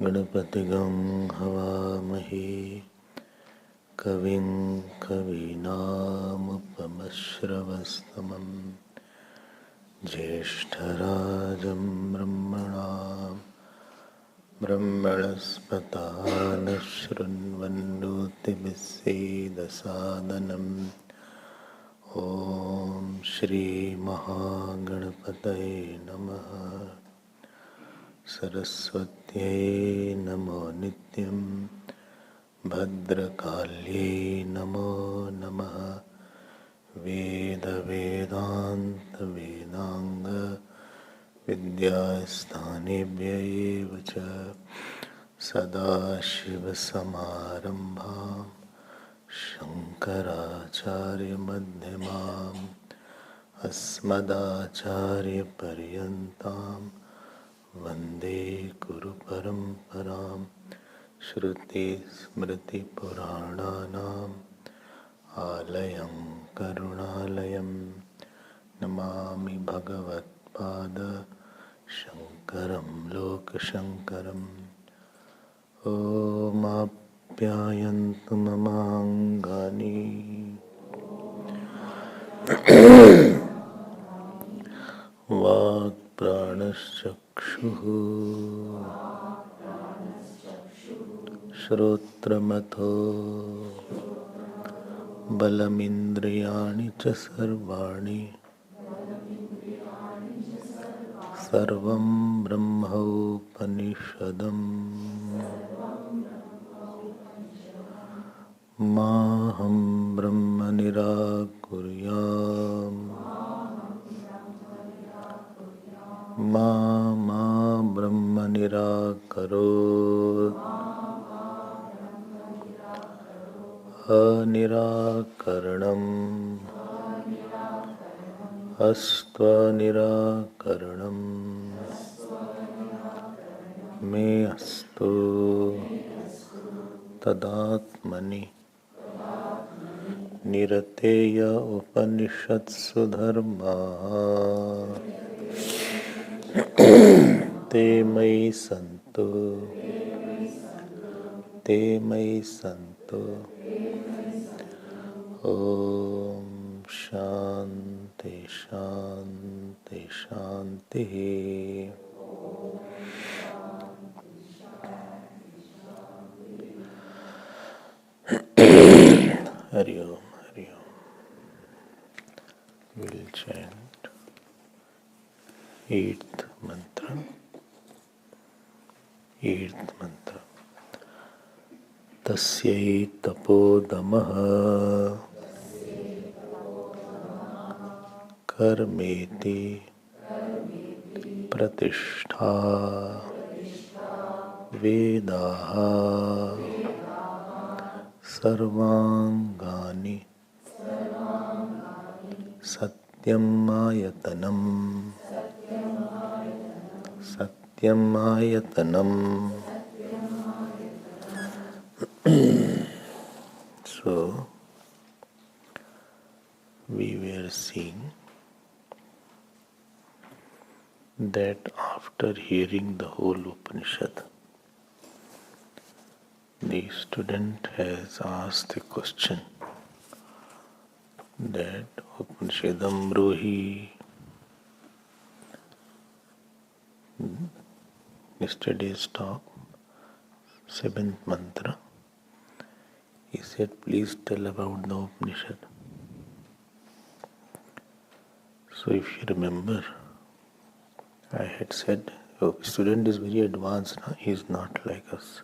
गणपतिगं हवामहे कविं कवीनामुपमश्रवस्तमं ज्येष्ठराजं ब्रह्मणस्पता शृण्वन्नोतिभिस्सीदसादनम् ॐ श्रीमहागणपतये नमः। सरस्वत्यै नमो नित्यं भद्रकाल्यै नमो नमः। वेदान्त विद्यास्थानेभ्य एव च सदाशिवसमारम्भां शङ्कराचार्यमध्यमाम् अस्मदाचार्यपर्यन्तां वन्दे गुरुपरम्परां। श्रुतिस्मृतिपुराणानाम् आलयं करुणालयं नमामि भगवत्पाद शङ्करं लोकशङ्करम्। ॐ आप्यायन्तु ममाङ्गानि वाक्प्राणश्चक्षुः श्रोत्रमथो बलमिन्द्रियाणि च सर्वाणि सर्वं ब्रह्मोपनिषदम् माहं ब्रह्म निराकुर्याम् मा ब्रह्म निराकरोत् अनिराकरणम् अस्त्वनिराकरणम् मे अस्तु तदात्मनि। निरतेय उपनिषत्सु धर्माः ते मयि सन्तु ॐ शान्ति शान्ति शान्तिः। हरि ओम हरि ओम। We'll chant 8th mantra. 8th mantra. तस्यै तपोदमः कर्मेति प्रतिष्ठा वेदाः सर्वांगानि सत्यमायतनम् Satyam Ayatanam. So, we were seeing that after hearing the whole Upanishad, the student has asked the question that Upanishadam Brohi. Yesterday's talk, 7th mantra, he said, please tell about the Upanishad. So if you remember, I had said, oh, student is very advanced, no? He is not like us.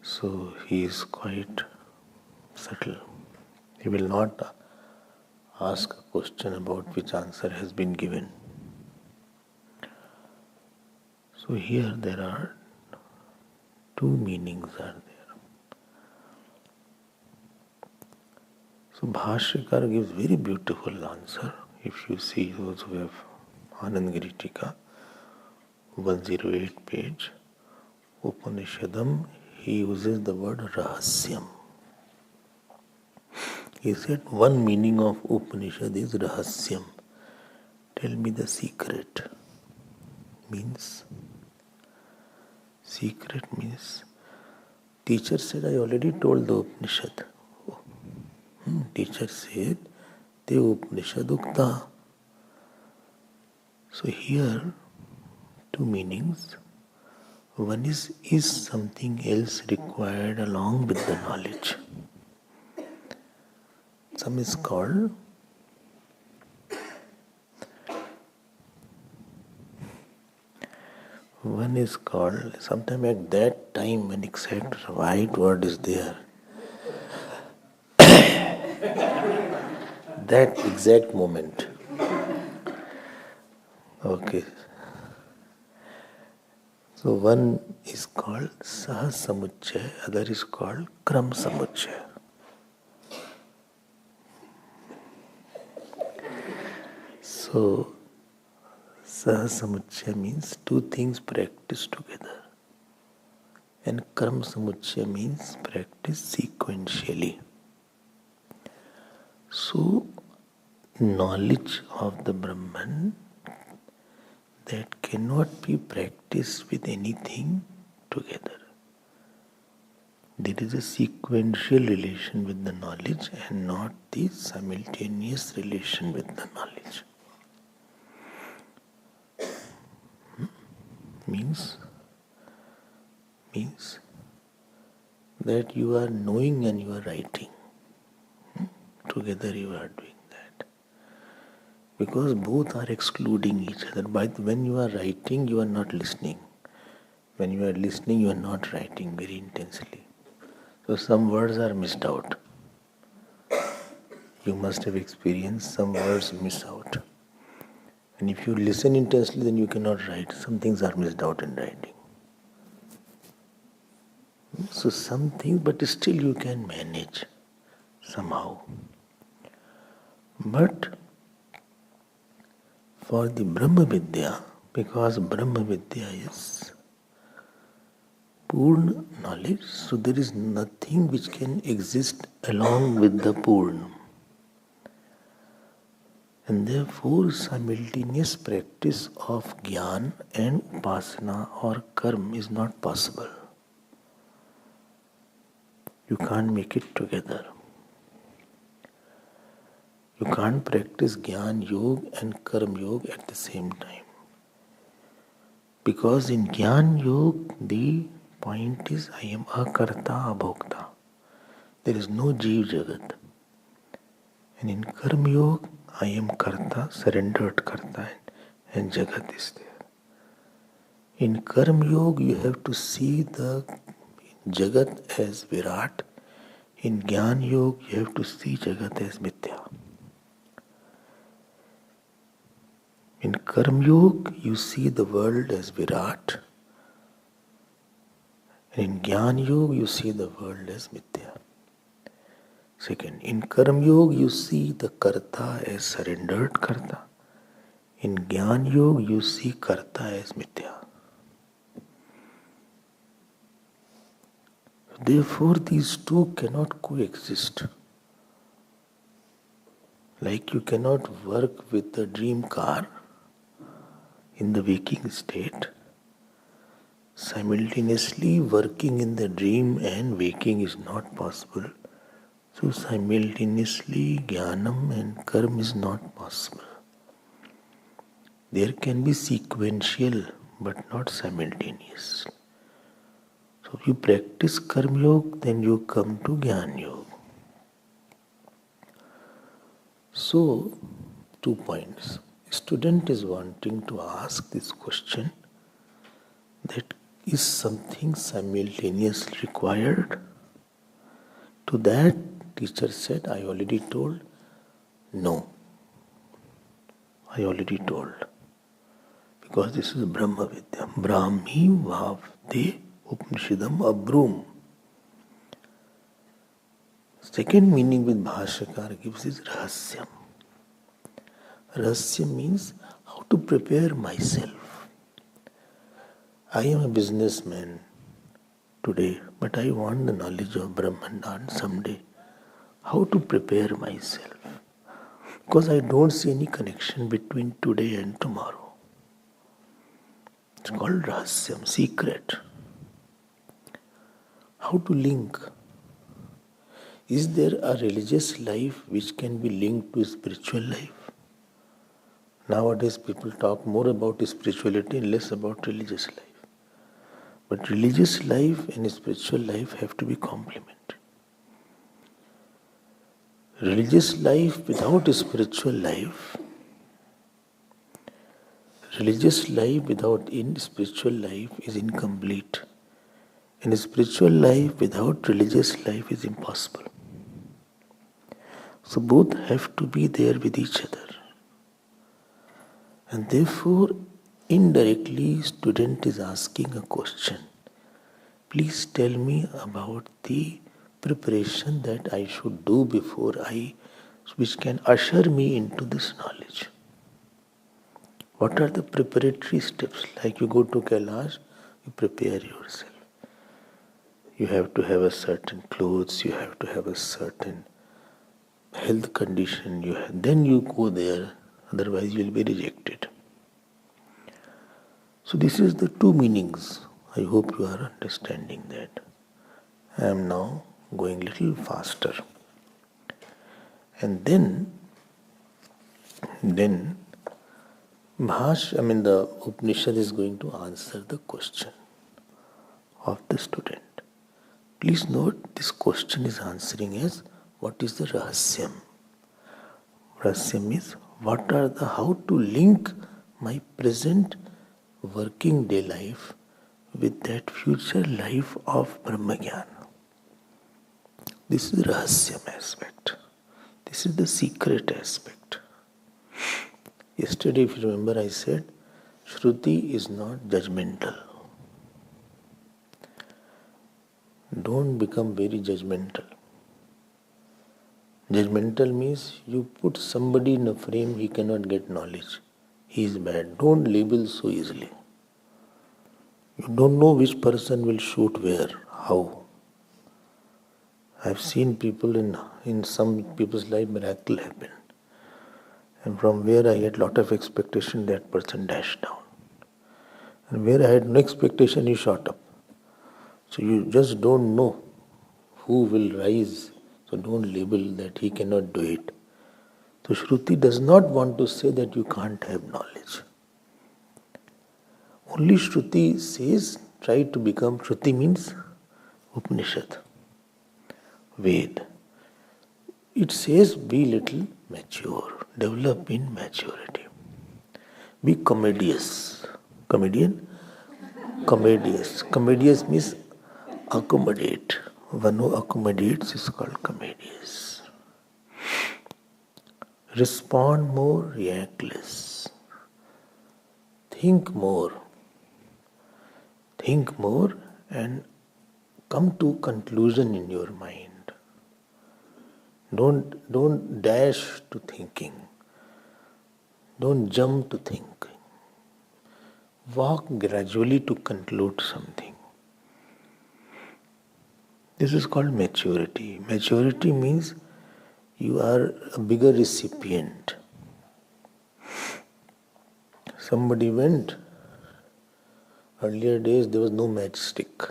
So he is quite subtle. He will not ask a question about which answer has been given. So here there are two meanings are there. So Bhashyakar gives very beautiful answer. If you see those who have Anand Giritika, 108 page, Upanishadam, he uses the word Rahasyam. He said one meaning of Upanishad is Rahasyam. Tell me the secret. Secret means, teacher said, I already told the Upanishad. Teacher said, Te Upanishad Ukta. So here, two meanings. One is something else required along with the knowledge? Some is called sometime at that time when exact right word is there, that exact moment. Okay. So one is called Sahasamuchaya, other is called Kram Samuchaya. So Sahasamuchaya means two things practiced together. And Kram Samuchaya means practice sequentially. So knowledge of the Brahman that cannot be practiced with anything together. There is a sequential relation with the knowledge and not the simultaneous relation with the knowledge. Means that you are knowing and you are writing. Together you are doing that. Because both are excluding each other. But when you are writing, you are not listening. When you are listening, you are not writing very intensely. So some words are missed out. You must have experienced some words miss out. And if you listen intensely, then you cannot write. Some things are missed out in writing. So some things, but still you can manage somehow. But for the Brahma Vidya, because Brahma Vidya is Purna knowledge, so there is nothing which can exist along with the Purna. And therefore simultaneous practice of Jnana and Upasana or Karma is not possible. You can't make it together. You can't practice Jnana Yoga and Karma Yoga at the same time. Because in Jnana Yoga, the point is I am akarta abhokta. There is no Jeev Jagat. And in Karma Yoga, I am karta, surrendered karta, and Jagat is there. In Karma Yoga, you have to see the Jagat as Virat. In Jnana Yoga, you have to see Jagat as Mithya. In Karma Yoga, you see the world as Virat. And in Jnana Yoga, you see the world as Mithya. Second, in Karma Yoga, you see the Karta as surrendered Karta. In Jnana Yoga, you see Karta as Mithya. Therefore, these two cannot coexist. Like you cannot work with the dream car in the waking state, simultaneously working in the dream and waking is not possible. So simultaneously jnanam and karma is not possible. There can be sequential but not simultaneous. So if you practice karma yoga, then you come to jnana yoga. So, 2 points. Student is wanting to ask this question, that is something simultaneously required? To that, teacher said, I already told, no. I already told. Because this is Brahma Vidya. Brahmi Vavte Upanishadam Abrum. Second meaning with Bhashyakar gives is Rahasyam. Rahasyam means how to prepare myself. I am a businessman today, but I want the knowledge of Brahmanand someday. How to prepare myself? Because I don't see any connection between today and tomorrow. It's called Rahasyam, secret. How to link? Is there a religious life which can be linked to spiritual life? Nowadays people talk more about spirituality and less about religious life. But religious life and spiritual life have to be complementary. Religious life without spiritual life, religious life without spiritual life is incomplete. And spiritual life without religious life is impossible. So both have to be there with each other. And therefore, indirectly, student is asking a question. Please tell me about the preparation that I should do before which can usher me into this knowledge. What are the preparatory steps? Like you go to Kailash, you prepare yourself. You have to have a certain clothes, you have to have a certain health condition, then you go there, otherwise you will be rejected. So this is the two meanings. I hope you are understanding that. I am now going little faster. And then the Upanishad is going to answer the question of the student. Please note, this question is answering as, what is the Rahasyam? Rahasyam is, how to link my present working day life with that future life of Brahmagyan. This is the Rahasyam aspect. This is the secret aspect. Yesterday, if you remember, I said, Shruti is not judgmental. Don't become very judgmental. Judgmental means you put somebody in a frame, he cannot get knowledge. He is bad. Don't label so easily. You don't know which person will shoot where, how. I've seen people in some people's life, miracle happen. And from where I had lot of expectation, that person dashed down. And where I had no expectation, he shot up. So you just don't know who will rise. So don't label that he cannot do it. So Shruti does not want to say that you can't have knowledge. Only Shruti says, try to become, Shruti means Upanishad, Ved. It says, be little mature, develop in maturity. Be commodious. Comedian? Commodious. Commodious means accommodate. One who accommodates is called commodious. Respond more, react less. Think more. Think more and come to conclusion in your mind. Don't dash to thinking. Don't jump to thinking. Walk gradually to conclude something. This is called maturity. Maturity means you are a bigger recipient. Somebody went, earlier days there was no matchstick.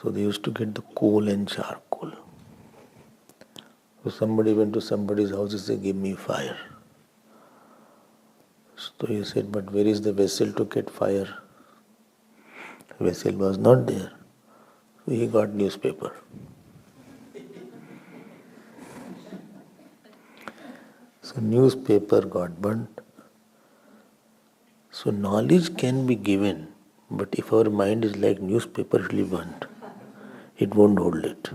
So they used to get the coal and charcoal. So somebody went to somebody's house and said, give me fire. So he said, but where is the vessel to get fire? The vessel was not there. So he got newspaper. So newspaper got burnt. So knowledge can be given, but if our mind is like newspaper, it will be burnt. It won't hold it.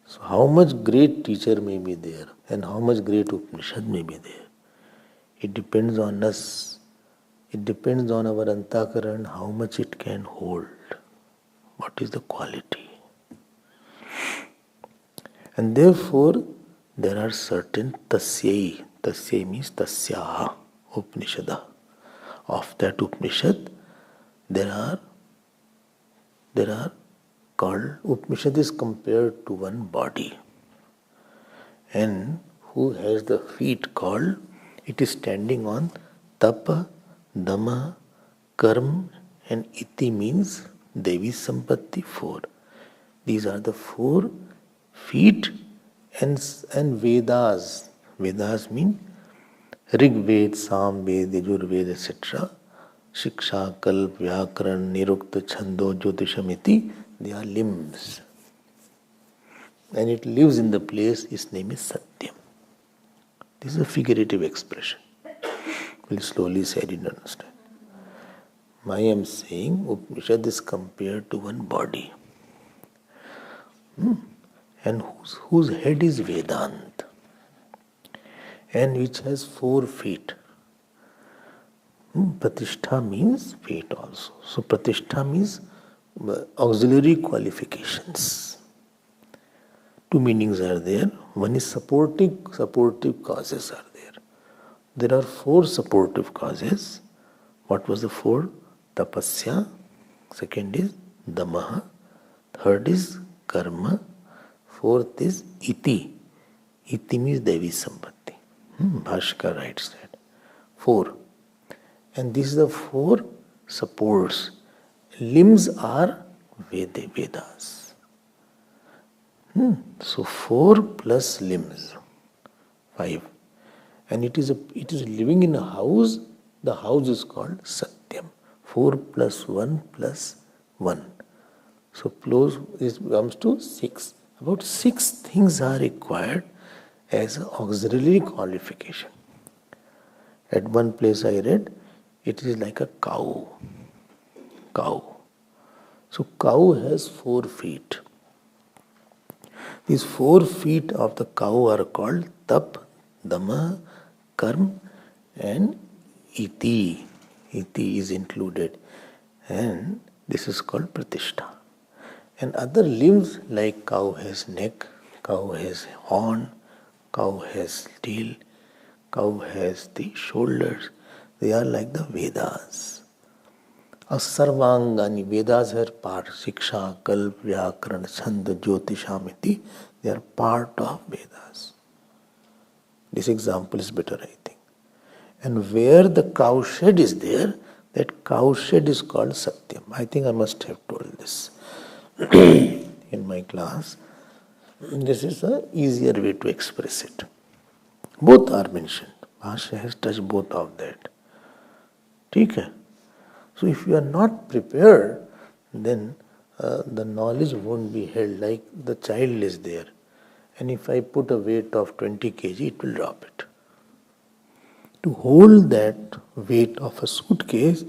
So how much great teacher may be there and how much great Upanishad may be there, it depends on us. It depends on our antakaran, how much it can hold. What is the quality? And therefore, there are certain tasyai. Tasyai means tasyaha Upanishada. Of that Upanishad, there are called, Upanishad is compared to one body. And who has the feet called, it is standing on tapa, dama, karma and iti means Devi Sampatti 4. These are the 4 feet and Vedas. Vedas mean Rig Ved, Sam Ved, Yajur Ved, etc. Shiksha, Kalp, Vyakaran, Nirukta, Chando, Jyotishamiti, they are limbs. And it lives in the place, its name is Satyam. This is a figurative expression. We'll slowly say, I didn't understand. I am saying Upanishad is compared to one body. And whose head is Vedant. And which has 4 feet. Pratishtha means feet also. So Pratishtha means auxiliary qualifications. 2 meanings are there. One is supportive causes are there. There are 4 supportive causes. What was the 4? Tapasya. Second is Damaha. Third is Karma. Fourth is Iti. Iti means Devi Sampatti. Bhashkar writes that. 4. And these are the 4 supports. Limbs are Vedas. So 4 plus limbs, 5. And it is living in a house. The house is called Satyam. 4 plus 1 plus 1. So close, this comes to 6. About 6 things are required as an auxiliary qualification. At one place I read, it is like a cow. So cow has 4 feet. These 4 feet of the cow are called Tap, Dama, Karm and Iti. Iti is included. And this is called Pratishtha. And other limbs like cow has neck, cow has horn, cow has tail, cow has the shoulders. They are like the Vedas. Sarvangani, Vedas are part. Shiksha, Kalp, Vyakaran, Chanda, Jyotishamiti. They are part of Vedas. This example is better, I think. And where the cow shed is there, that cow shed is called Satyam. I think I must have told this in my class. This is an easier way to express it. Both are mentioned. Bhashya has touched both of that. Okay? So if you are not prepared, then the knowledge won't be held. Like the child is there. And if I put a weight of 20 kg, it will drop it. To hold that weight of a suitcase,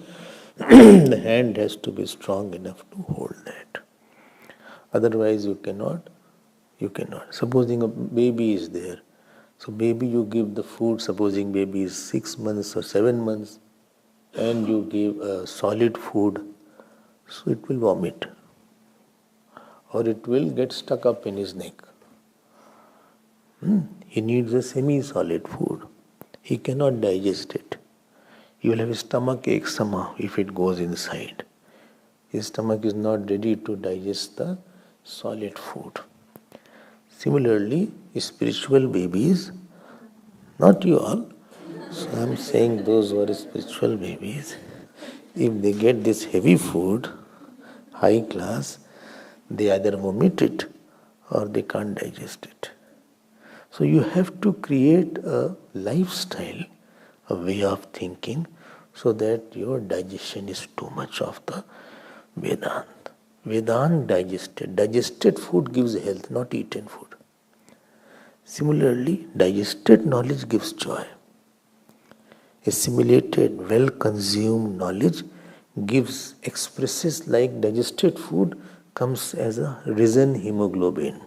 the hand has to be strong enough to hold that. Otherwise you cannot. Supposing a baby is there. So baby you give the food, supposing baby is 6 months or 7 months, and you give a solid food, so it will vomit. Or it will get stuck up in his neck. He needs a semi-solid food. He cannot digest it. He will have a stomach ache somehow if it goes inside. His stomach is not ready to digest the solid food. Similarly, spiritual babies, not you all, so I'm saying those who are spiritual babies, if they get this heavy food, high class, they either vomit it or they can't digest it. So you have to create a lifestyle, a way of thinking, so that your digestion is too much of the Vedanta. Vedanta digested. Digested food gives health, not eaten food. Similarly, digested knowledge gives joy. Assimilated, well consumed knowledge expresses like digested food comes as a risen hemoglobin.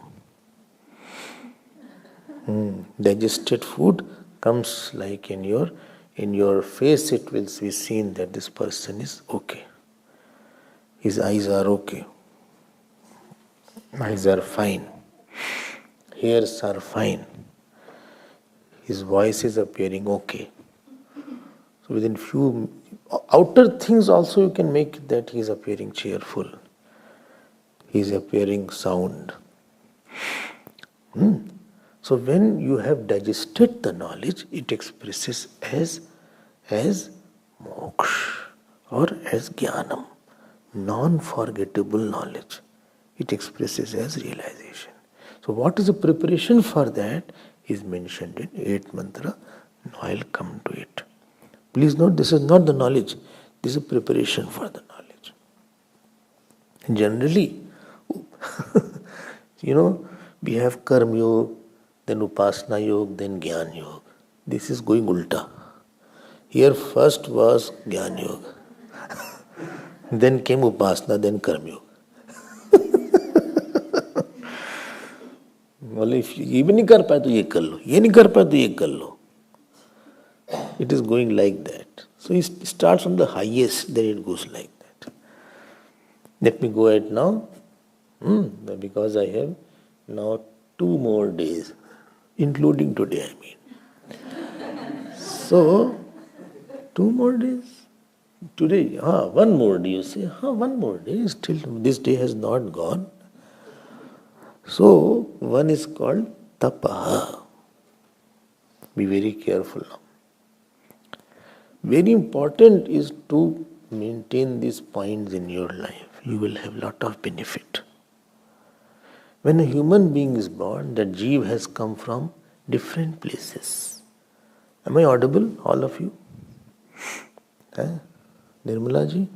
Digested food comes like in your face, it will be seen that this person is okay. His eyes are okay. Eyes are fine. Hairs are fine. His voice is appearing okay. So within few outer things also you can make that he is appearing cheerful. He is appearing sound. So when you have digested the knowledge, it expresses as moksha or as jnanam, non-forgettable knowledge. It expresses as realization. So what is the preparation for that is mentioned in 8th mantra. Now I'll come to it. Please note, this is not the knowledge. This is a preparation for the knowledge. Generally, we have karma yoga, then upasana yoga, then jnana yoga. This is going ulta. Here first was jnana yoga. Then came upasana, then karma yoga. Well, if ये भी नहीं कर पाए तो ये कर लो, ये नहीं कर पाए तो ये कर लो. It is going like that. So it starts from the highest, then it goes like that. Let me go ahead now, because I have now 2 more days, including today, I mean. So, 2 more days? Today, 1 more day, you say, 1 more day, still this day has not gone. So, one is called tapaha. Be very careful now. Very important is to maintain these points in your life. You will have lot of benefit. When a human being is born, that jeev has come from different places. Am I audible, all of you? Nirmala ji?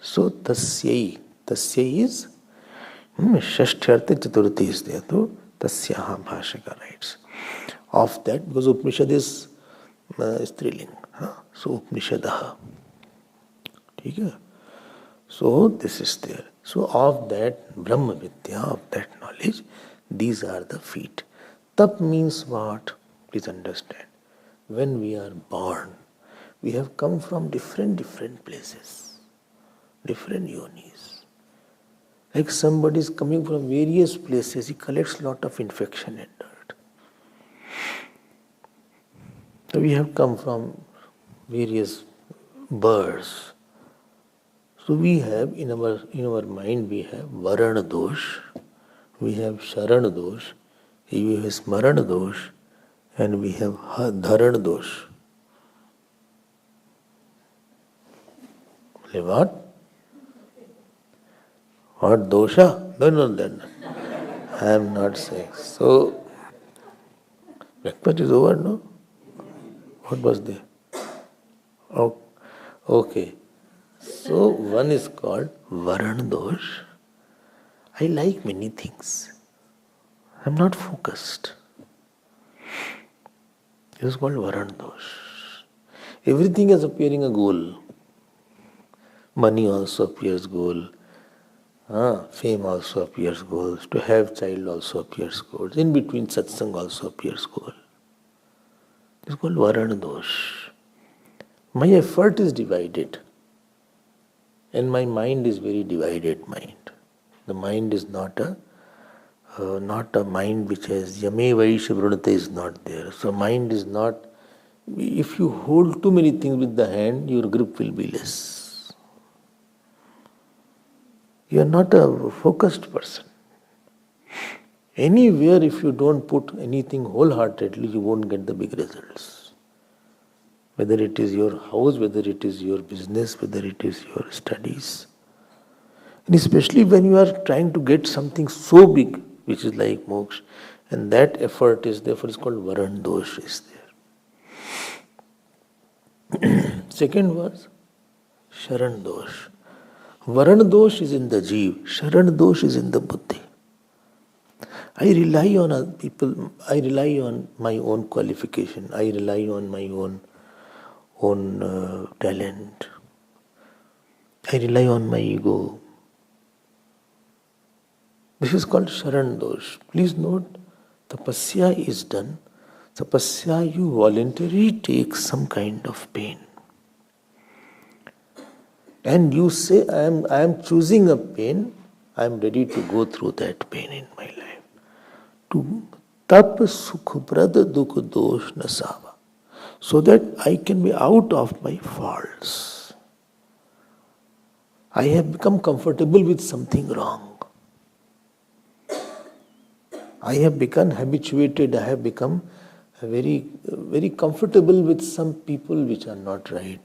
So, tasyai is Shashthyartha Chaturthi is there. So, Tasyaha Bhashaka writes. Of that, because Upanishad is Striling. So, Upanishadaha. So, this is there. So, of that Brahma Vidya, of that knowledge, these are the feet. Tap means what? Please understand. When we are born, we have come from different places, different yonis. Like somebody is coming from various places, he collects lot of infection and dirt. So we have come from various birds. So we have in our mind we have varana dosh, we have sharana dosh, we have smarana dosh, and we have dharana dosh. What? What dosha? No. I am not saying. So, breakfast is over, no? What was there? Oh, okay. So, one is called Varan dosh. I like many things. I am not focused. It is called Varan dosh. Everything is appearing a goal. Money also appears goal. Fame also appears goals. To have child also appears goals. In between satsang also appears goal. It's called varana dosh. My effort is divided. And my mind is very divided mind. The mind is not a mind which has yame vaisha vrunate is not there. So mind is not, if you hold too many things with the hand, your grip will be less. You are not a focused person. Anywhere, if you don't put anything wholeheartedly, you won't get the big results. Whether it is your house, whether it is your business, whether it is your studies. And especially when you are trying to get something so big, which is like moksha, and that effort is therefore is called varan dosh is there. Second was sharan dosh. Varan dosh is in the jeev, sharan dosh is in the buddhi. I rely on other people, I rely on my own qualification, I rely on my own talent, I rely on my ego. This is called sharan dosh. Please note, tapasya is done. Tapasya, you voluntarily take some kind of pain. And you say, I am choosing a pain, I am ready to go through that pain in my life. To tap sukh prad dukh dosh nasava, so that I can be out of my faults. I have become comfortable with something wrong. I have become habituated, I have become very comfortable with some people which are not right,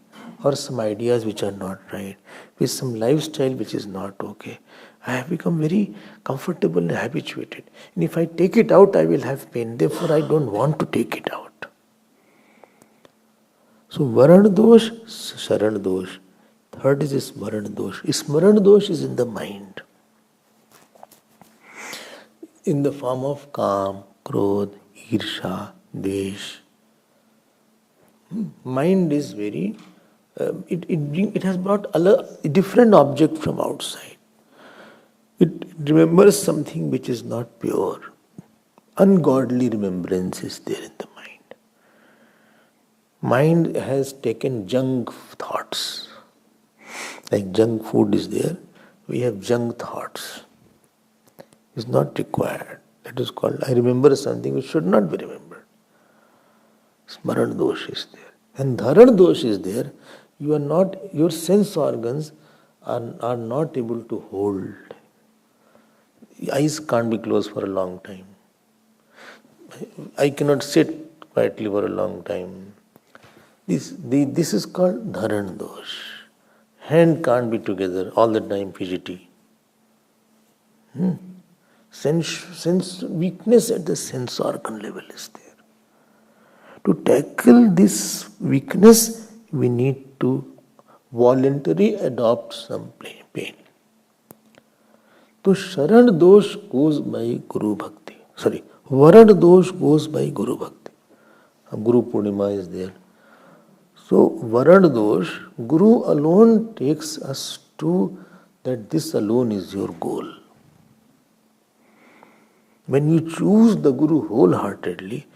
or some ideas which are not right, with some lifestyle which is not okay. I have become very comfortable and habituated. And if I take it out, I will have pain. Therefore, I don't want to take it out. So, varan dosh, sharan dosh. Third is smaran dosh. Smaran dosh is in the mind, in the form of kam, krodh, irsha, desh. Mind is very, it has brought a different object from outside. It remembers something which is not pure. Ungodly remembrance is there in the mind. Mind has taken junk thoughts. Like junk food is there, we have junk thoughts. It's not required. That is called, I remember something which should not be remembered. Smaran dosh is there. And dharan dosh is there. Your sense organs are not able to hold. Eyes can't be closed for a long time. I cannot sit quietly for a long time. This is called dharan dosh. Hand can't be together all the time, fidgety. Sense weakness at the sense organ level is there. To tackle this weakness, we need to voluntarily adopt some pain. So sharan dosh goes by Guru Bhakti. Varan dosh goes by Guru Bhakti. Guru Purnima is there. So varan dosh, Guru alone takes us to that this alone is your goal. When you choose the Guru wholeheartedly,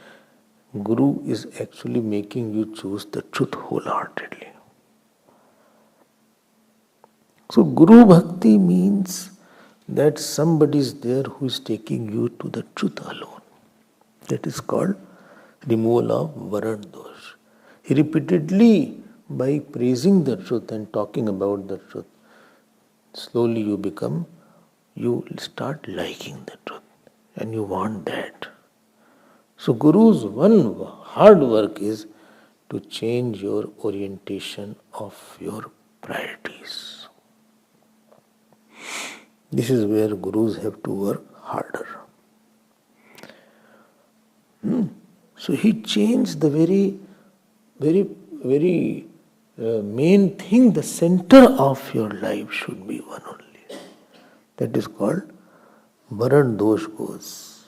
Guru is actually making you choose the truth wholeheartedly. So Guru Bhakti means that somebody is there who is taking you to the truth alone. That is called removal of varan dosh. Repeatedly, by praising the truth and talking about the truth, slowly you start liking the truth and you want that. So Guru's one hard work is to change your orientation of your priorities. This is where Gurus have to work harder. So he changed the very main thing, the center of your life should be one only. That is called varan dosh goes.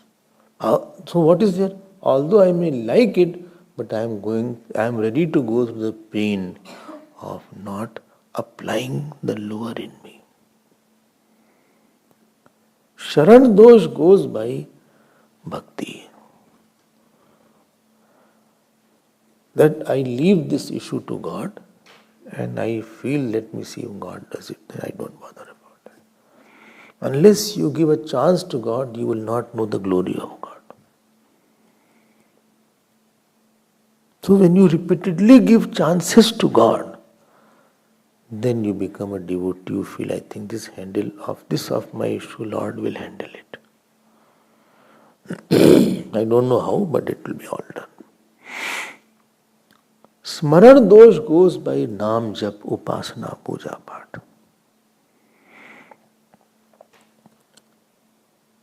So what is there? Although I may like it, but I am ready to go through the pain of not applying the lower in me. Sharan dosh goes by bhakti. That I leave this issue to God and I feel, let me see if God does it, then I don't bother about it. Unless you give a chance to God, you will not know the glory of God. So when you repeatedly give chances to God, Then you become a devotee. You feel, I think this of my issue, Lord will handle it. I don't know how, but it will be all done. Smaran dosh goes by Naam Jap, Upasana, Puja Path.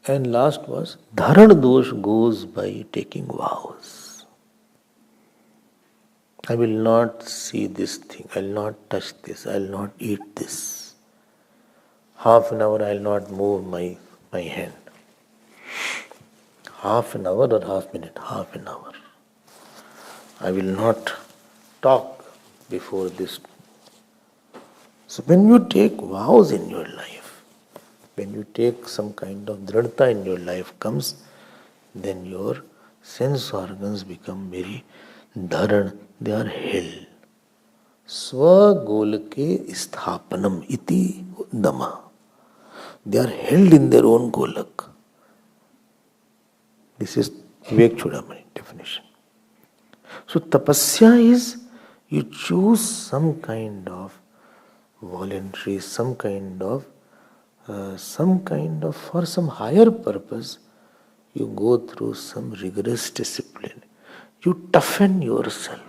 And last was Dharan dosh goes by taking vows. I will not see this thing, I will not touch this, I will not eat this. Half an hour I will not move my hand. Half an hour or half minute? Half an hour. I will not talk before this. So when you take vows in your life, when you take some kind of dridhata in your life comes, then your sense organs become very dharan, they are held. Swa golake sthapanam iti dama. They are held in their own golak. This is Vivek Chudamani definition. So tapasya is you choose some kind of voluntary, some kind of for some higher purpose, you go through some rigorous discipline. You toughen yourself.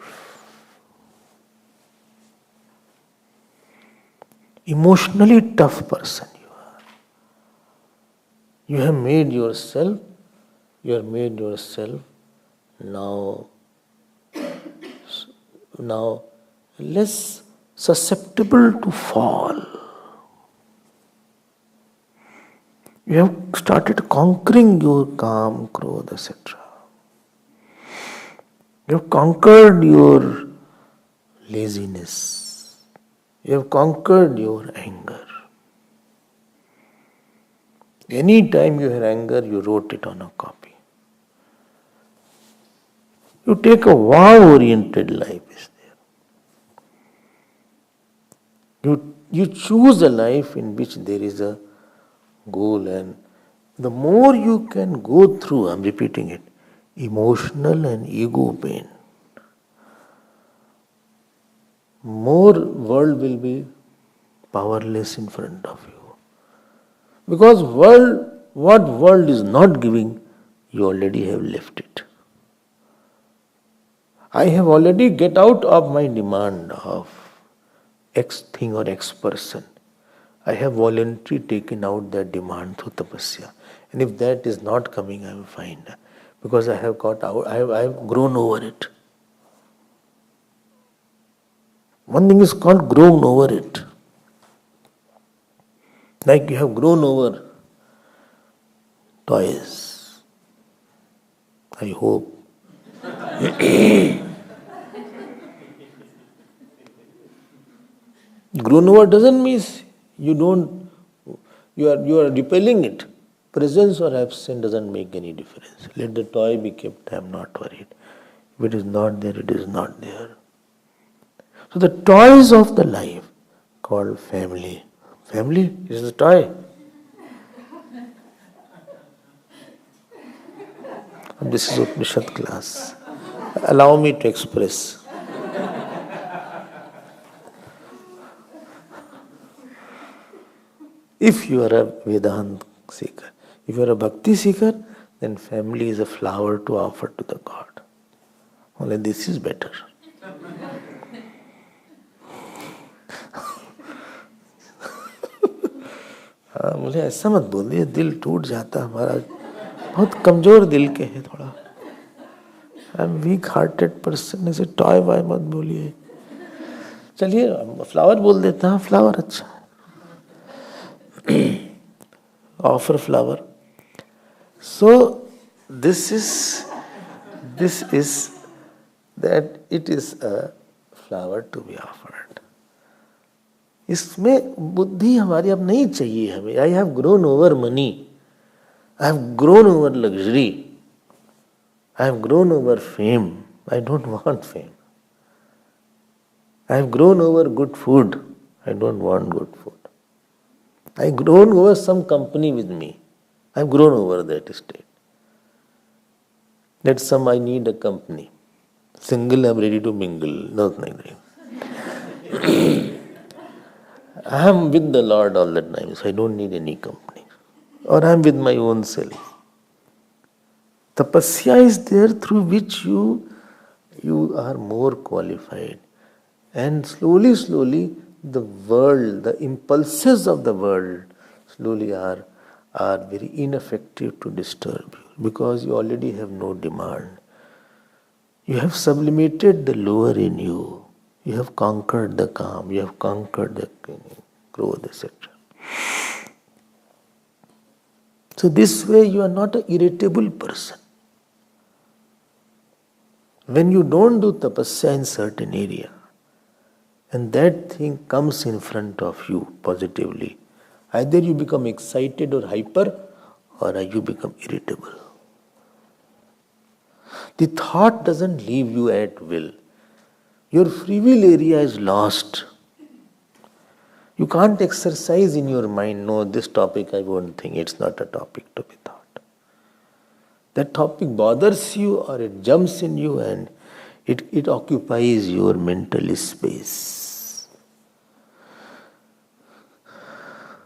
Emotionally tough person you are. You have made yourself now less susceptible to fall. You have started conquering your kam, krodha, etc. You have conquered your laziness. You have conquered your anger. Any time you have anger, you wrote it on a copy. You take a vow-oriented life is there. You choose a life in which there is a goal, and the more you can go through, I'm repeating it, emotional and ego pain, more world will be powerless in front of you. Because what world is not giving, you already have left it. I have already get out of my demand of X thing or X person. I have voluntarily taken out that demand through tapasya. And if that is not coming, I am fine. Because I have got out, I have grown over it. One thing is called grown over it. Like you have grown over toys. I hope. Grown over doesn't mean you are repelling it. Presence or absence doesn't make any difference. Let the toy be kept, I am not worried. If it is not there, it is not there. So the toys of the life called family. Family is the toy. This is Upanishad class. Allow me to express. If you are a Vedanta seeker, if you are a Bhakti seeker, then family is a flower to offer to the God. Only this is better. मुझे ऐसा मत बोलिए, दिल टूट जाता हमारा, बहुत कमजोर दिल के हैं थोड़ा. I am weak hearted person. ऐसे टॉय वाय मत बोलिए. चलिए फ्लावर बोल देता हूँ. फ्लावर अच्छा है. Offer flower. So this is that it is a flower to be offered. इसमें बुद्धि हमारी अब नहीं चाहिए हमें. I have grown over money. I have grown over luxury. I have grown over fame. I don't want fame. I have grown over good food. I don't want good food. I have grown over some company with me. I have grown over that state. That some I need a company. Single I am ready to mingle. Not like that. I am with the Lord all the time, so I don't need any company. Or I am with my own self. Tapasya is there through which you are more qualified. And slowly, the world, the impulses of the world, slowly are very ineffective to disturb you because you already have no demand. You have sublimated the lower in you. You have conquered the calm. You have conquered the growth, etc. So this way you are not an irritable person. When you don't do tapasya in certain area, and that thing comes in front of you positively, either you become excited or hyper, or you become irritable. The thought doesn't leave you at will. Your free will area is lost. You can't exercise in your mind, no, this topic I won't think, it's not a topic to be thought. That topic bothers you or it jumps in you and it occupies your mental space.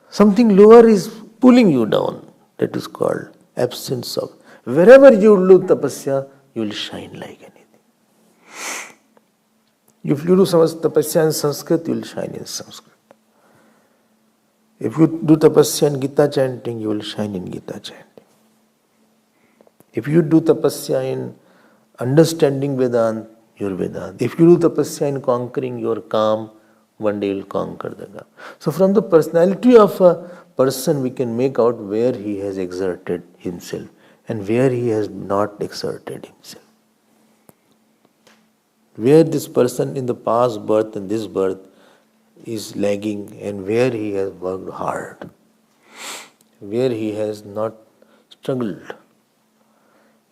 Something lower is pulling you down. That is called absence of. Wherever you do tapasya, you will shine like anything. If you do tapasya in Sanskrit, you will shine in Sanskrit. If you do tapasya in Gita chanting, you will shine in Gita chanting. If you do tapasya in understanding Vedanta, your Vedanta. If you do tapasya in conquering your calm, one day you will conquer the calm. So from the personality of a person, we can make out where he has exerted himself and where he has not exerted himself. Where this person in the past birth and this birth is lagging and where he has worked hard, where he has not struggled.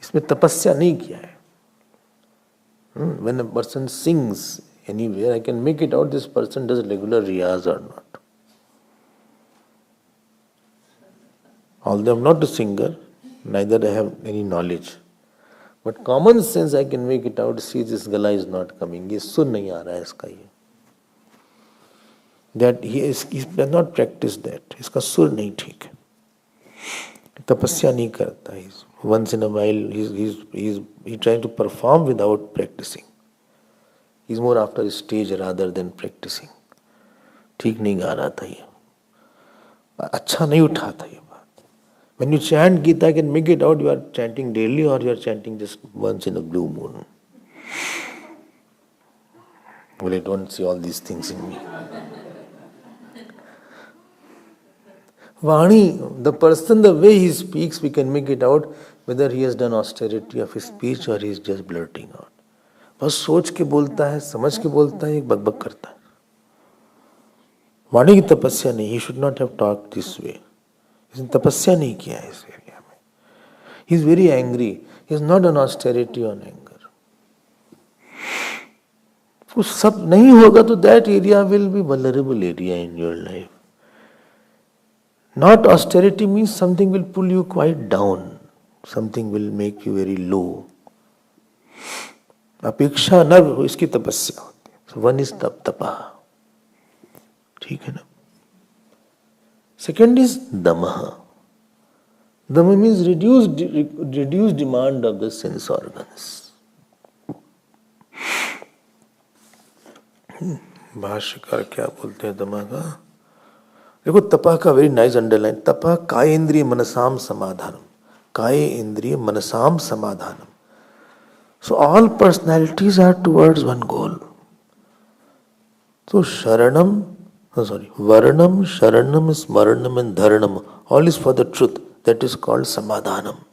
इसमें तपस्या नहीं किया है. When a person sings anywhere, I can make it out this person does regular riyaz or not. Although I am not a singer, neither I have any knowledge. But common sense I can make it out, see this gala is not coming, ये सुर नहीं आ रहा है इसका ये. That he does not practice that, इसका सुर नहीं ठीक है. तपस्या नहीं करता. Once in a while he's trying to perform without practicing. He's more after a stage rather than practicing. ठीक नहीं गा रहा था ये, अच्छा नहीं उठा था ये बात. When you chant Gita, I can make it out you are chanting daily or you are chanting just once in a blue moon. Well, I don't see all these things in me. Vani, the person, the way he speaks, we can make it out whether he has done austerity of his speech or he is just blurting out. बस सोच के बोलता है, समझ के बोलता है, एक बकबक करता है. वाणी की तपस्या नहीं. He should not have talked this way. इसने तपस्या नहीं किया है इस एरिया में. He is very angry. He is not an austerity on anger. वो सब नहीं होगा तो that area will be vulnerable area in your life. Not austerity means something will pull you quite down. Something will make you very low. अपेक्षा न हो इसकी तपस्या होती है. So one is तपा. ठीक है ना. Second is damaha. Dama means reduced demand of the sense organs. भाष्यकार क्या बोलते हैं दमा का? देखो तपा का वेरी नाइस अंडरलाइन. तपा काय इंद्रिय मनसाम समाधानम. काय इंद्रिय मनसाम समाधानम. So all personalities are towards one goal. So Varanam, Sharanam, Smaranam and Dharanam, all is for the truth. That is called Samadhanam.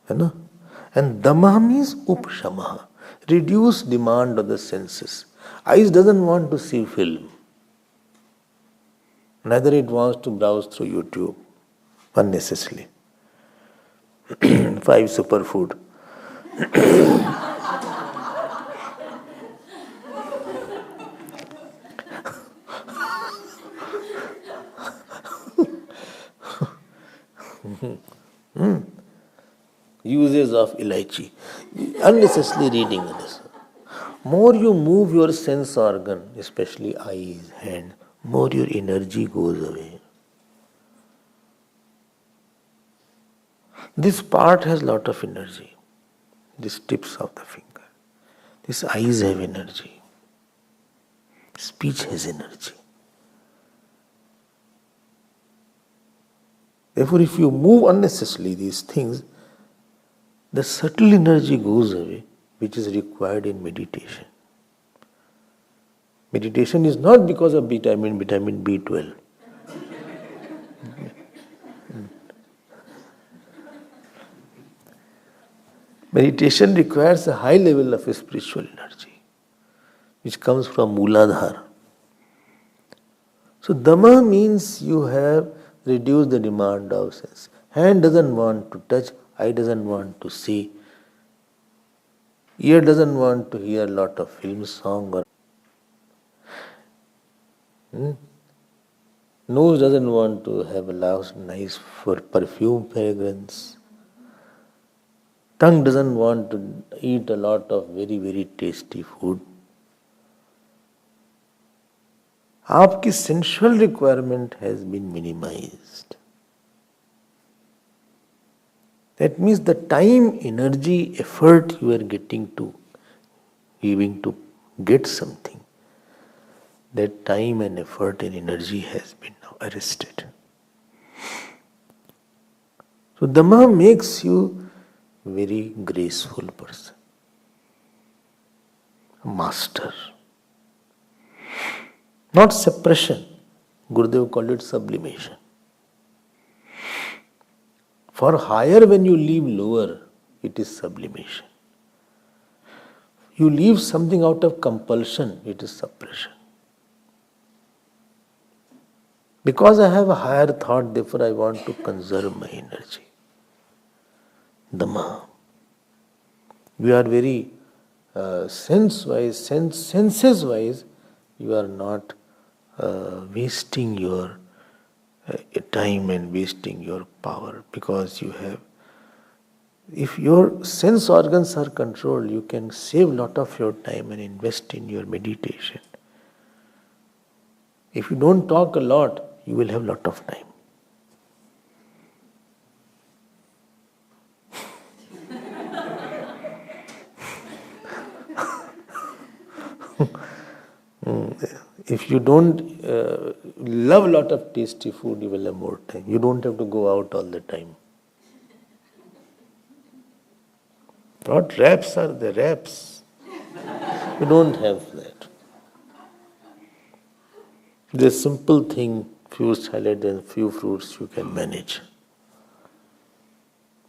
And Dama means Upshamaha, reduce demand of the senses. Eyes doesn't want to see film. Neither it wants to browse through YouTube unnecessarily. 5 superfood. Uses of ilaichi. Unnecessarily reading this. More you move your sense organ, especially eyes, hand, more your energy goes away. This part has lot of energy. These tips of the finger. These eyes have energy. Speech has energy. Therefore, if you move unnecessarily these things, the subtle energy goes away, which is required in meditation. Meditation is not because of vitamin B12. Meditation requires a high level of spiritual energy, which comes from Mooladhara. So Dhamma means you have reduced the demand of sense. Hand doesn't want to touch, eye doesn't want to see, ear doesn't want to hear a lot of film song or nose doesn't want to have a nice perfume fragrance. Tongue doesn't want to eat a lot of very, very tasty food. Aapki sensual requirement has been minimized. That means the time, energy, effort you are giving to get something, that time and effort and energy has been now arrested. So Dhamma makes you a very graceful person, a master. Not suppression. Gurudev called it sublimation. For higher, when you leave lower, it is sublimation. You leave something out of compulsion, it is suppression. Because I have a higher thought, therefore I want to conserve my energy. Dhamma. We are very senses-wise, you are not wasting your time and wasting your power, because you have, if your sense organs are controlled, you can save a lot of your time and invest in your meditation. If you don't talk a lot, you will have a lot of time. If you don't love a lot of tasty food, you will have more time. You don't have to go out all the time. What wraps are the wraps? You don't have that. The simple thing, few salad and few fruits you can manage,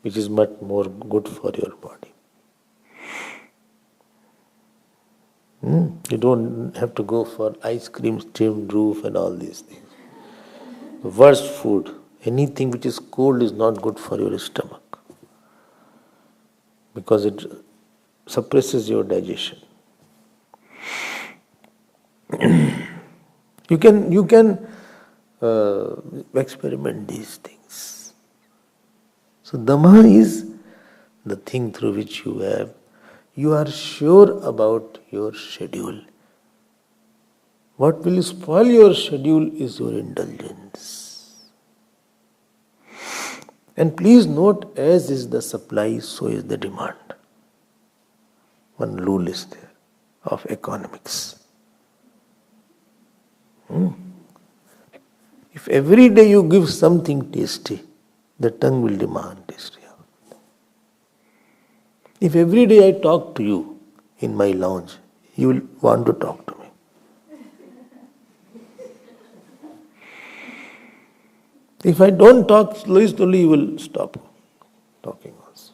which is much more good for your body. You don't have to go for ice cream, steamed roof and all these things. The worst food, anything which is cold is not good for your stomach, because it suppresses your digestion. You can experiment these things. So Dhamma is the thing through which you are sure about your schedule. What will spoil your schedule is your indulgence. And please note, as is the supply, so is the demand. One rule is there of economics. If every day you give something tasty, the tongue will demand tasty. If every day I talk to you in my lounge, you will want to talk to me. If I don't talk, slowly you will stop talking also.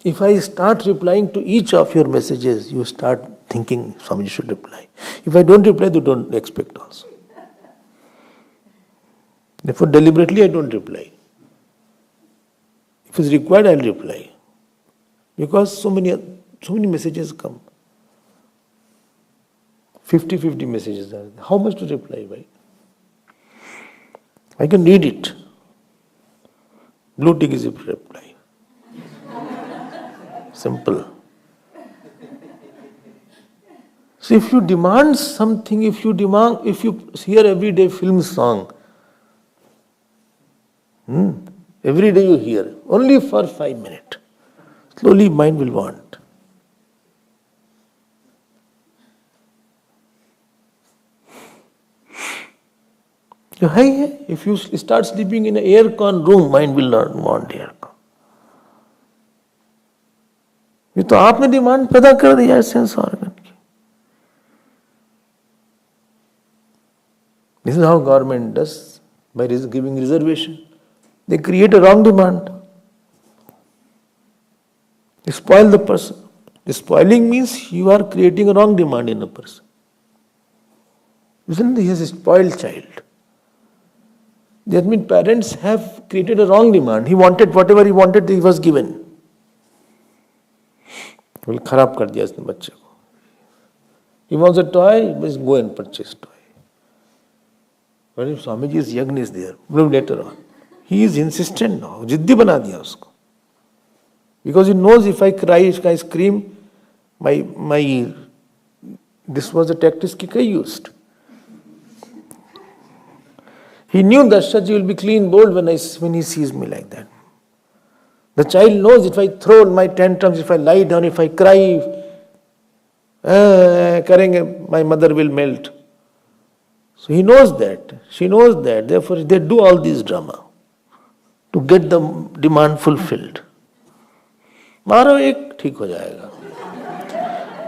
If I start replying to each of your messages, you start thinking somebody should reply. If I don't reply, you don't expect also. Therefore, deliberately I don't reply. If it's required, I'll reply. Because so many messages come. 50 messages are there. How much to reply by? I can read it. Blue tick is a reply. Simple. So if you demand something, if you hear every day film song, every day you hear, only for 5 minutes, slowly mind will want. If you start sleeping in an air-con room, mind will not want air-con. ये तो आपने demand पैदा कर दिया है sense organ की. This is how government does by giving reservation. They create a wrong demand. You spoil the person. The spoiling means you are creating a wrong demand in a person. Isn't he has a spoiled child? That means parents have created a wrong demand. He wanted whatever he wanted, he was given. Well, खराब कर दिया इसने बच्चे को. He wants a toy, just go and purchase toy. But if Swamiji's yagna is there, later on, he is insistent now. जिद्दी बना दिया उसको. Because he knows if I cry, if I scream, this was the tactic I used. He knew Dashaji will be clean bold when he sees me like that. The child knows if I throw my tantrums, if I lie down, if I cry, my mother will melt. So he knows that. She knows that. Therefore, they do all this drama to get the demand fulfilled. मारो एक ठीक हो जाएगा.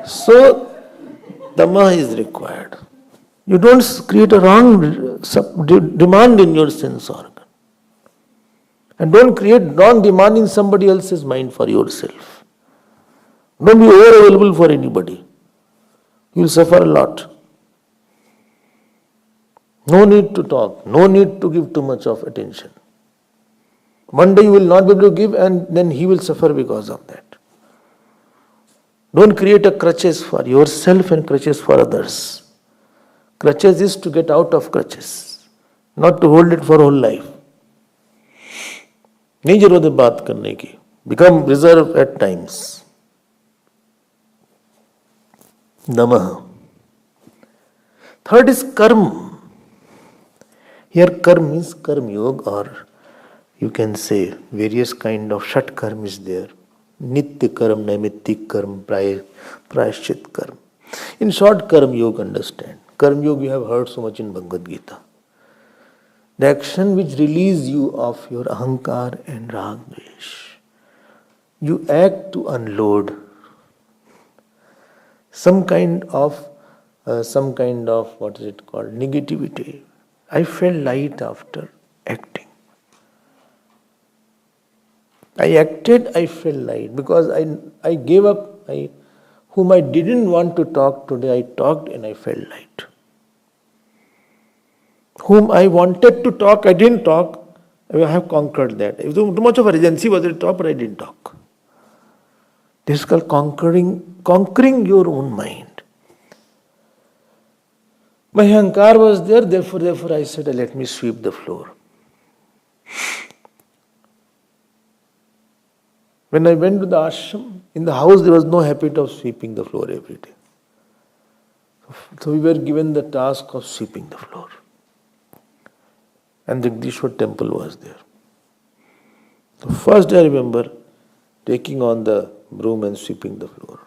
So, Dhamma is required. You don't create a wrong demand in your sense organ. And don't create wrong demand in somebody else's mind for yourself. Don't be over-available for anybody. You will suffer a lot. No need to talk. No need to give too much of attention. One day you will not be able to give and then he will suffer because of that. Don't create a crutches for yourself and crutches for others. Crutches is to get out of crutches, not to hold it for whole life. नहीं जरूरत है बात करने की. Become reserved at times. Namah. Third is karma. Here karma means karma yoga, or you can say various kind of shat karma is there. Nitya karma, naimittik karma, prayashchit karma. In short, karma yoga understand. Karma yoga you have heard so much in Bhagavad Gita. The action which release you of your ahankar and rag dvesh. You act to unload some kind of what is it called, negativity. I felt light after acting. I acted, I felt light because I gave up. Whom I didn't want to talk today, I talked and I felt light. Whom I wanted to talk, I didn't talk. I have conquered that. Too much of urgency was to talk, but I didn't talk. This is called conquering your own mind. My ahankar was there, therefore I said, let me sweep the floor. When I went to the ashram, in the house there was no habit of sweeping the floor every day. So we were given the task of sweeping the floor. And the Jagdishwar temple was there. So first I remember taking on the broom and sweeping the floor.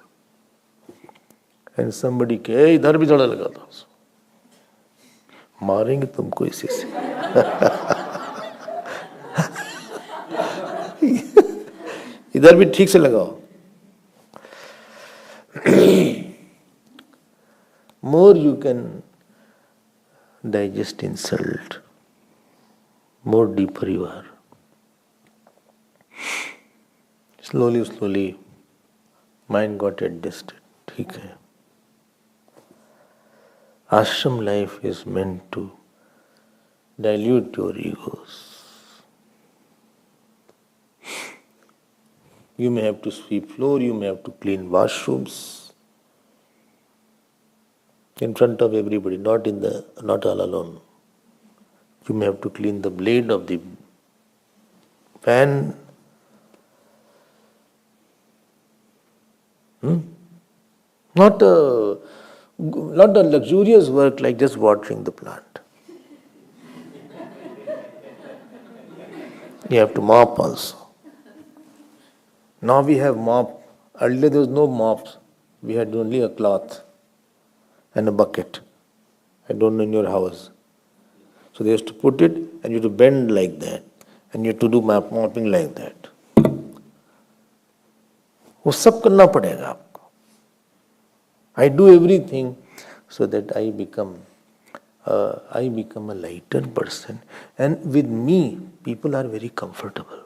And somebody came, hey, idhar bhi jada laga tha. मारेंगे तुमको इसी से. इधर भी ठीक से लगाओ. More you can digest insult, more deeper you are. Slowly, mind got adjusted. ठीक है. Ashram life is meant to dilute your egos. You may have to sweep floor, you may have to clean washrooms in front of everybody, not all alone. You may have to clean the blade of the fan. Not not a luxurious work like just watering the plant. You have to mop also. Now we have mop. Earlier there was no mops. We had only a cloth and a bucket. I don't know in your house. So they used to put it and you have to bend like that. And you have to do mopping like that. वो सब करना पड़ेगा आपको. I do everything so that I become a lighter person. And with me, people are very comfortable.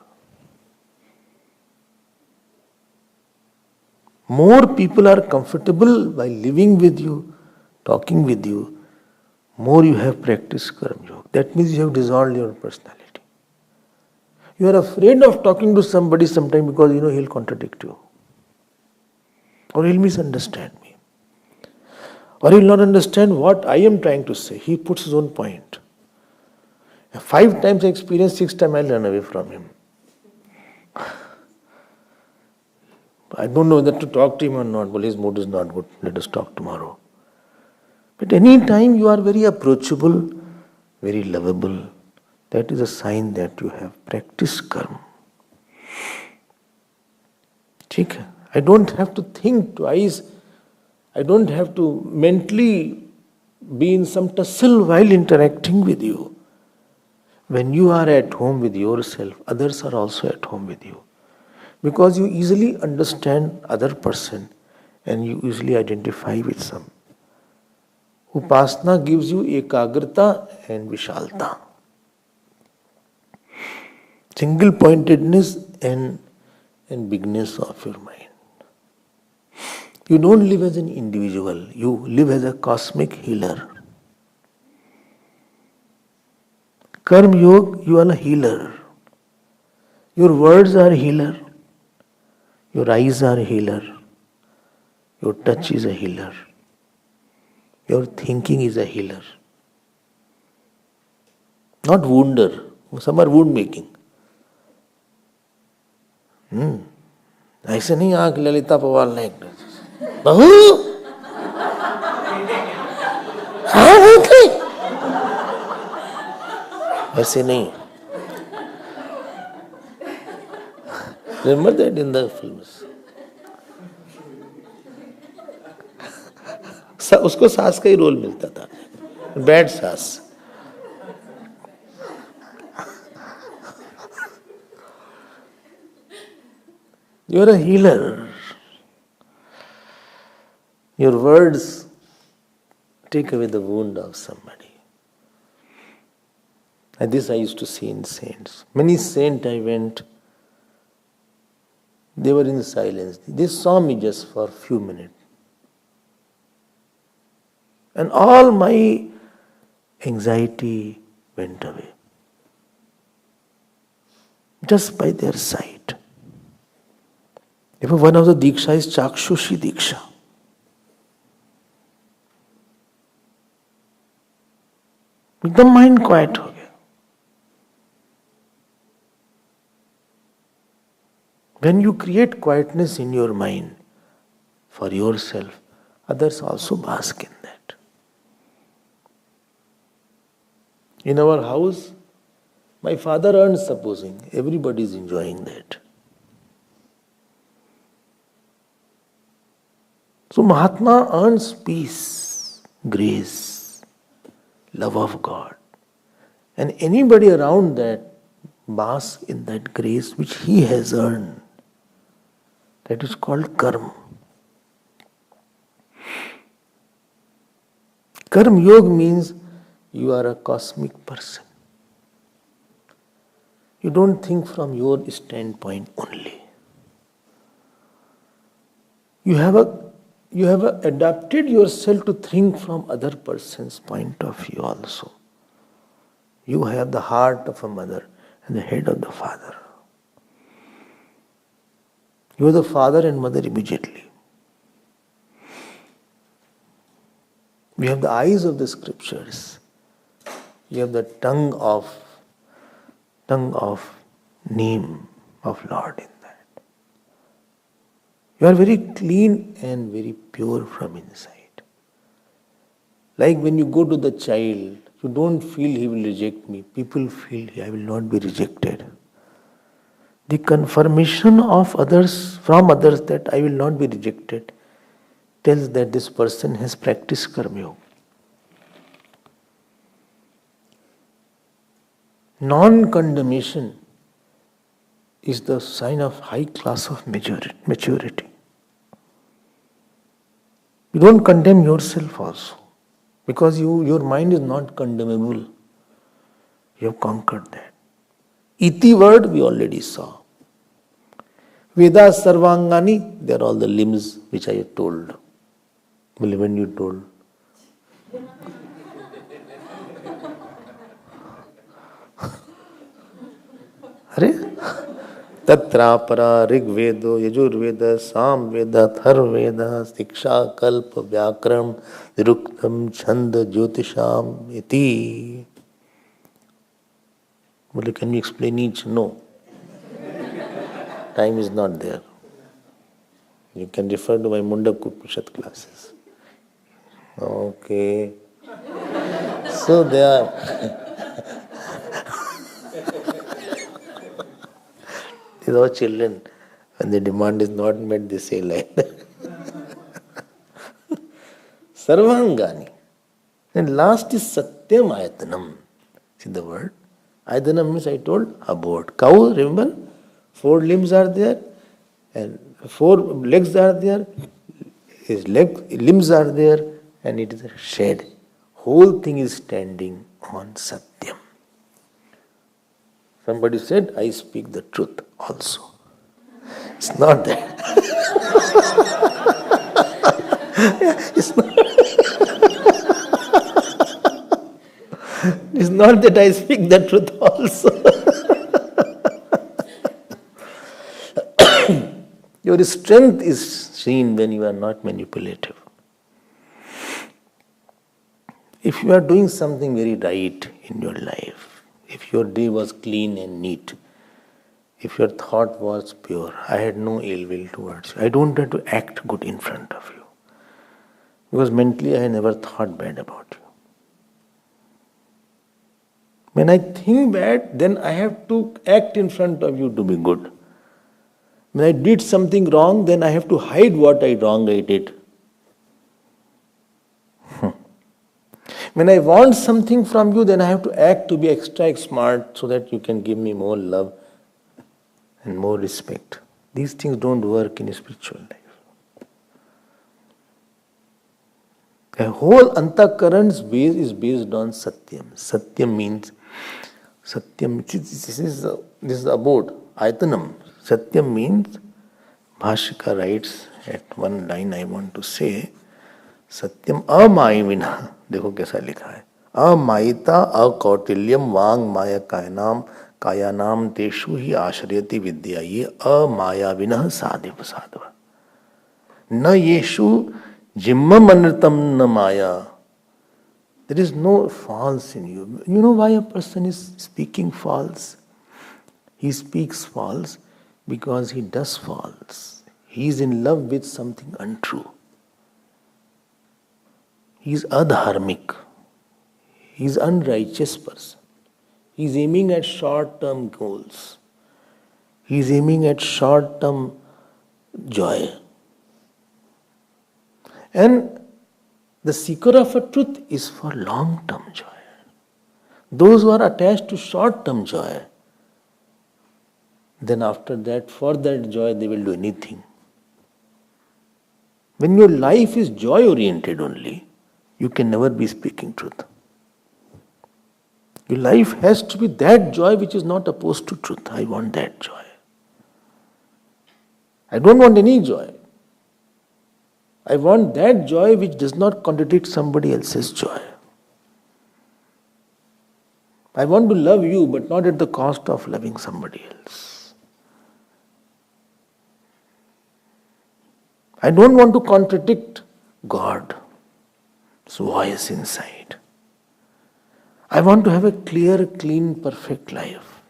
More people are comfortable by living with you, talking with you, more you have practiced Karma Yoga. That means you have dissolved your personality. You are afraid of talking to somebody sometime because you know he'll contradict you. Or he'll misunderstand me. Or he'll not understand what I am trying to say. He puts his own point. 5 times I experience, 6 times I'll run away from him. I don't know whether to talk to him or not. Well, his mood is not good. Let us talk tomorrow. But any time you are very approachable, very lovable, that is a sign that you have practiced karma. I don't have to think twice. I don't have to mentally be in some tussle while interacting with you. When you are at home with yourself, others are also at home with you. Because you easily understand other person and you easily identify with some. Upasana gives you ekagrata and vishalta. Single pointedness and bigness of your mind. You don't live as an individual, you live as a cosmic healer. Karma Yoga, you are a healer. Your words are healer. Your eyes are healer. Your touch is a healer. Your thinking is a healer. Not wounder. Some are wound making. ऐसे नहीं आंख ललिता पवार ने बहू हाँ नहीं ऐसे नहीं. Remember that in the films. उसको सास का ही रोल मिलता था. बैड सास. You are a healer. Your words take away the wound of somebody. And this I used to see in saints. Many saints I went, they were in silence. They saw me just for a few minutes. And all my anxiety went away. Just by their sight. Even one of the Diksha is Chakshushi Diksha. एकदम mind quite हो गया. When you create quietness in your mind for yourself, others also bask in that. In our house, my father earns, supposing everybody is enjoying that. So Mahatma earns peace, grace, love of God. And anybody around that basks in that grace which he has earned. That is called karma. Karma yoga means you are a cosmic person. You don't think from your standpoint only. You have adapted yourself to think from other person's point of view also. You have the heart of a mother and the head of the father. You are the father and mother immediately. You have the eyes of the scriptures. You have the tongue of name of Lord in that. You are very clean and very pure from inside. Like when you go to the child, you don't feel he will reject me. People feel I will not be rejected. The confirmation of others from others that I will not be rejected tells that this person has practiced karma yoga. Non-condemnation is the sign of high class of maturity. You don't condemn yourself also because your mind is not condemnable. You have conquered that. Iti word we already saw. Veda Sarvangani, they are all the limbs which I told. Well, when you told. Are? Tatra para rig vedo, yajur veda, sam veda, thar veda, siksha, kalpa, vyakram, niruktam, chanda, jyotisham, iti. Well, can you explain each? No. Time is not there. You can refer to my Mundakupanishad classes. Okay. So they are. These are children. When the demand is not met, they say like that. Sarvangani. And last is Satyam Ayatanam. See the word? Ayatanam means I told about. Cow, remember? 4 limbs are there and 4 legs are there. His limbs are there and it is a shed. Whole thing is standing on Satyam. Somebody said, I speak the truth also. It's not that. It's not that I speak the truth also. Your strength is seen when you are not manipulative. If you are doing something very right in your life, if your day was clean and neat, if your thought was pure, I had no ill will towards you. I don't have to act good in front of you. Because mentally I never thought bad about you. When I think bad, then I have to act in front of you to be good. When I did something wrong, then I have to hide what wrong I did. When I want something from you, then I have to act to be extra smart so that you can give me more love and more respect. These things don't work in a spiritual life. A whole antakaran's base is based on Satyam. Satyam means, Satyam, this is about Ayatanam. Satyam means, Bhashika writes at one line I want to say, Satyam amayavina. देखो कैसा लिखा है अमायिता अकौटिल्यम वांग माया कायानाम तेषु ही आश्रयति विद्या ये अमायाविनः साधिव साधव न येषु जिम्मम अनृतम न माया. There is no false in you. You know why a person is speaking false? He speaks false because he does false. He is in love with something untrue. He is adharmic. He is unrighteous person. He is aiming at short-term goals. He is aiming at short-term joy. And the seeker of a truth is for long-term joy. Those who are attached to short-term joy, then after that, for that joy, they will do anything. When your life is joy-oriented only, you can never be speaking truth. Your life has to be that joy which is not opposed to truth. I want that joy. I don't want any joy. I want that joy which does not contradict somebody else's joy. I want to love you, but not at the cost of loving somebody else. I don't want to contradict God's voice inside. I want to have a clear, clean, perfect life.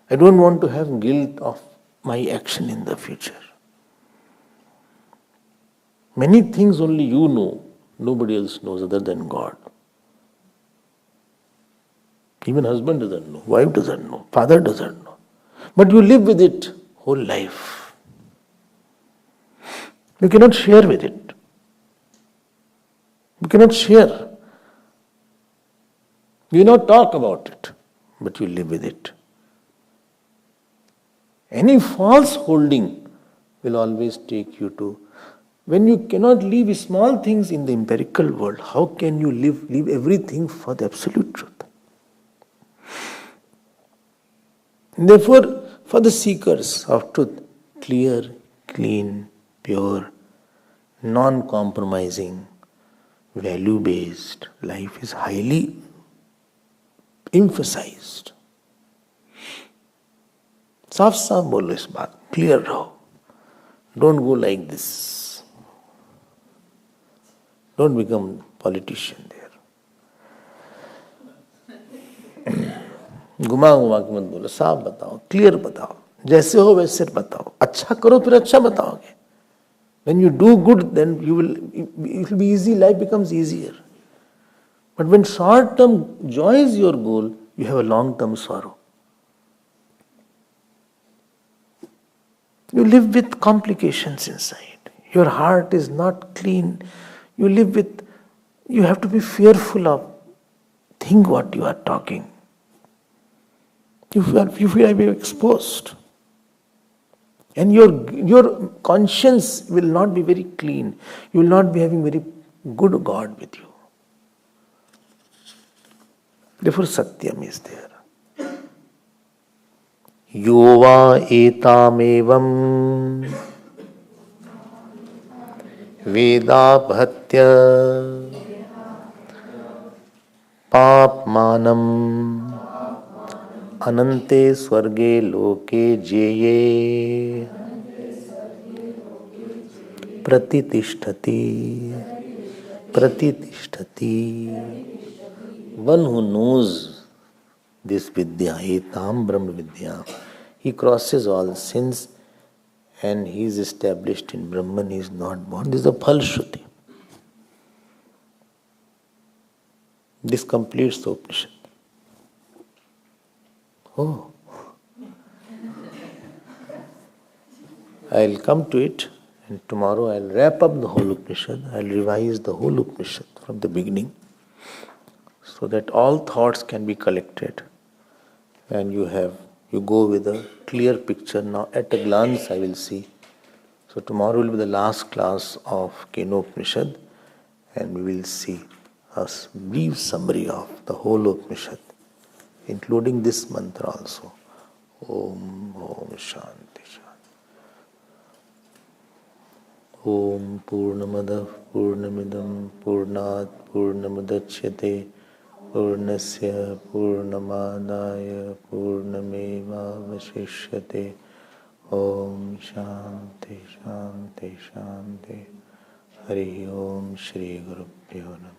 I don't want to have guilt of my action in the future. Many things only you know, nobody else knows other than God. Even husband doesn't know, wife doesn't know, father doesn't know. But you live with it whole life. You cannot share with it. You cannot share. You not talk about it, but you live with it. Any false holding will always take you to. When you cannot leave small things in the empirical world, how can you leave everything for the absolute truth? Therefore, for the seekers of truth, clear, clean, pure, non-compromising, value-based life is highly emphasized. साफ साफ बोलो इस बात, clear रहो. Don't go like this. Don't become politician there. घुमा घुमा के मत बोलो, साफ बताओ, क्लियर बताओ, जैसे हो वैसे बताओ. अच्छा करो फिर अच्छा बताओगे. When you do good, then it will be easy, life becomes easier. But when short-term joy is your goal, you have a long-term sorrow. You live with complications inside. Your heart is not clean. You have to be fearful of, think what you are talking. You feel like being exposed. And your conscience will not be very clean. You will not be having very good God with you. Therefore, Satyam is there. Yova etamevam vedabhatya papmanam anante swarge loke jeye pratitishthati. One who knows this vidya, etam brahma vidya, he crosses all sins and he is established in Brahman, he is not born. This is the Phalshruti. This completes the Upanishad. Oh. I'll come to it, and tomorrow I'll wrap up the whole Upanishad. I'll revise the whole Upanishad from the beginning, so that all thoughts can be collected and you go with a clear picture. Now at a glance I will see. So tomorrow will be the last class of Kenopanishad, and we will see a brief summary of the whole Upanishad, including this mantra also. Om Shanti Shanti. Om Purnamadav Purnamidam Purnat Purnamudachyate Purnasya Purnamadaya Purnameva Vasishyate. Om Shanti Shanti Shanti. Hari Om Shri Gurubhyo Namah.